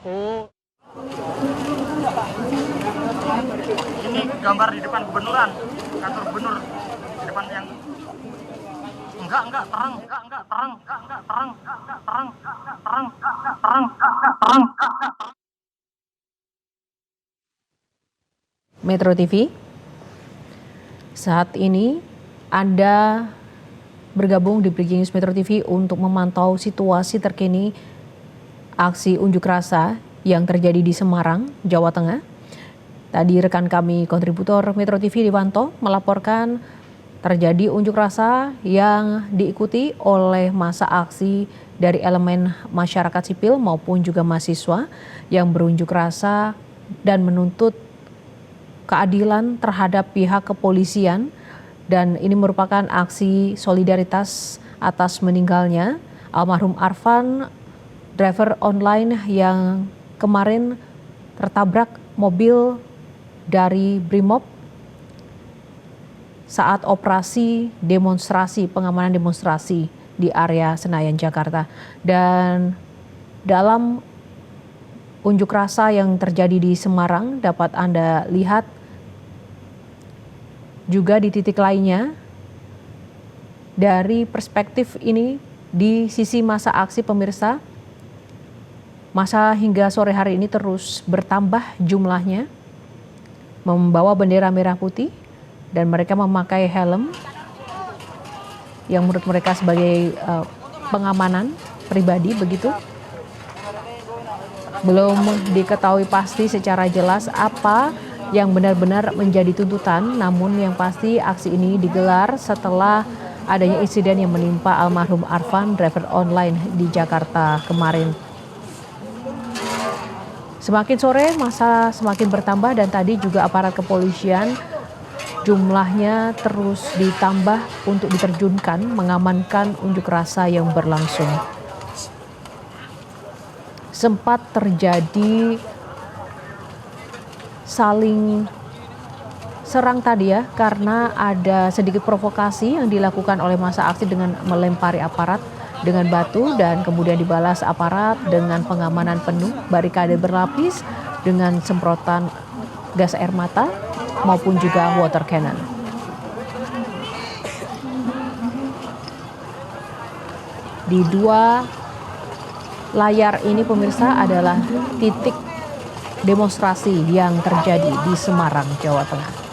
Oh, ini gambar di depan gubernuran, kantor gubernur di depan yang enggak terang. Metro TV, saat ini Anda bergabung di Breaking News Metro TV untuk memantau situasi terkini aksi unjuk rasa yang terjadi di Semarang, Jawa Tengah. Tadi rekan kami kontributor Metro TV Riwanto melaporkan terjadi unjuk rasa yang diikuti oleh massa aksi dari elemen masyarakat sipil maupun juga mahasiswa yang berunjuk rasa dan menuntut keadilan terhadap pihak kepolisian, dan ini merupakan aksi solidaritas atas meninggalnya almarhum Arfan, driver online yang kemarin tertabrak mobil dari Brimob saat operasi demonstrasi, pengamanan demonstrasi di area Senayan, Jakarta. Dan dalam unjuk rasa yang terjadi di Semarang dapat Anda lihat juga di titik lainnya. Dari perspektif ini di sisi massa aksi, pemirsa, massa hingga sore hari ini terus bertambah jumlahnya, membawa bendera merah putih dan mereka memakai helm yang menurut mereka sebagai pengamanan pribadi begitu. Belum diketahui pasti secara jelas apa yang benar-benar menjadi tuntutan, namun yang pasti aksi ini digelar setelah adanya insiden yang menimpa almarhum Arfan, driver online di Jakarta kemarin. Semakin sore massa semakin bertambah dan tadi juga aparat kepolisian jumlahnya terus ditambah untuk diterjunkan mengamankan unjuk rasa yang berlangsung. Sempat terjadi saling serang tadi ya, karena ada sedikit provokasi yang dilakukan oleh massa aksi dengan melempari aparat dengan batu dan kemudian dibalas aparat dengan pengamanan penuh, barikade berlapis dengan semprotan gas air mata maupun juga water cannon. Di dua layar ini pemirsa adalah titik demonstrasi yang terjadi di Semarang, Jawa Tengah.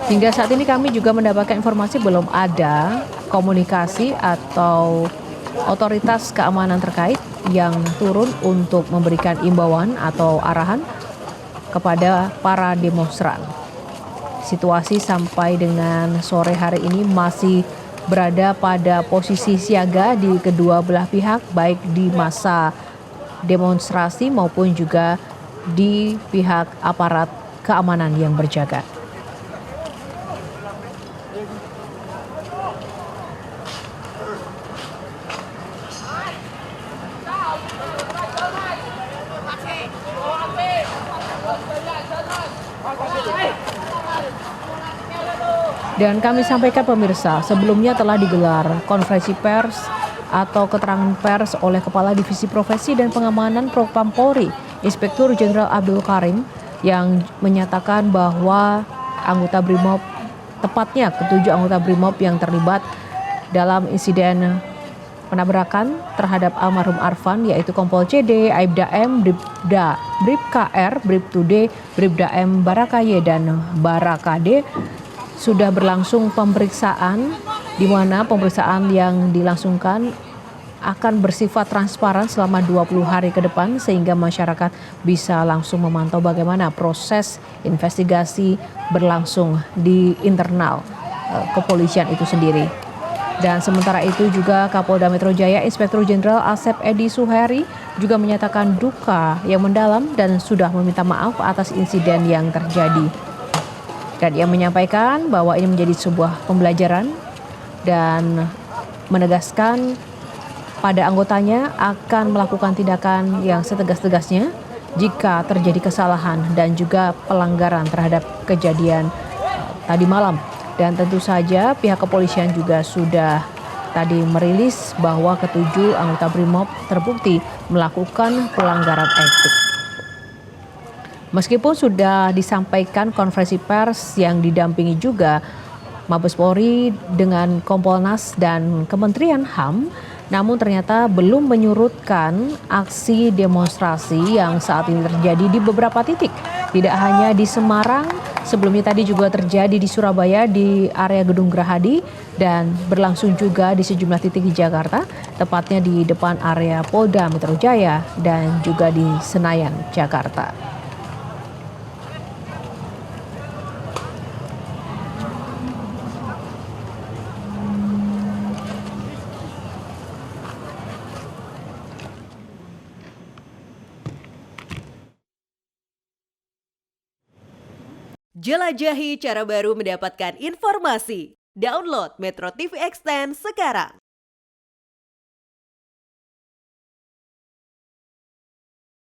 Hingga saat ini kami juga mendapatkan informasi belum ada komunikasi atau otoritas keamanan terkait yang turun untuk memberikan imbauan atau arahan kepada para demonstran. Situasi sampai dengan sore hari ini masih berada pada posisi siaga di kedua belah pihak, baik di masa demonstrasi maupun juga di pihak aparat keamanan yang berjaga. Dan kami sampaikan pemirsa, sebelumnya telah digelar konferensi pers atau keterangan pers oleh Kepala Divisi Profesi dan Pengamanan Propam Polri, Inspektur Jenderal Abdul Karim, yang menyatakan bahwa anggota Brimob, tepatnya ketujuh anggota Brimob yang terlibat dalam insiden penabrakan terhadap almarhum Arfan, yaitu Kompol CD, Aibda M, Bribda, Bribka R, Bribtu D, Bribda M, Barakaye, dan Barakade, sudah berlangsung pemeriksaan, di mana pemeriksaan yang dilangsungkan akan bersifat transparan selama 20 hari ke depan, sehingga masyarakat bisa langsung memantau bagaimana proses investigasi berlangsung di internal kepolisian itu sendiri. Dan sementara itu juga Kapolda Metro Jaya Inspektur Jenderal Asep Edi Suheri juga menyatakan duka yang mendalam dan sudah meminta maaf atas insiden yang terjadi. Dan ia menyampaikan bahwa ini menjadi sebuah pembelajaran dan menegaskan pada anggotanya akan melakukan tindakan yang setegas-tegasnya jika terjadi kesalahan dan juga pelanggaran terhadap kejadian tadi malam. Dan tentu saja pihak kepolisian juga sudah tadi merilis bahwa ketujuh anggota BRIMOB terbukti melakukan pelanggaran etik. Meskipun sudah disampaikan konferensi pers yang didampingi juga Mabes Polri dengan Kompolnas dan Kementerian HAM, namun ternyata belum menyurutkan aksi demonstrasi yang saat ini terjadi di beberapa titik. Tidak hanya di Semarang, sebelumnya tadi juga terjadi di Surabaya di area Gedung Gerahadi dan berlangsung juga di sejumlah titik di Jakarta, tepatnya di depan area Polda Metro Jaya dan juga di Senayan, Jakarta. Jelajahi cara baru mendapatkan informasi. Download Metro TV Extend sekarang.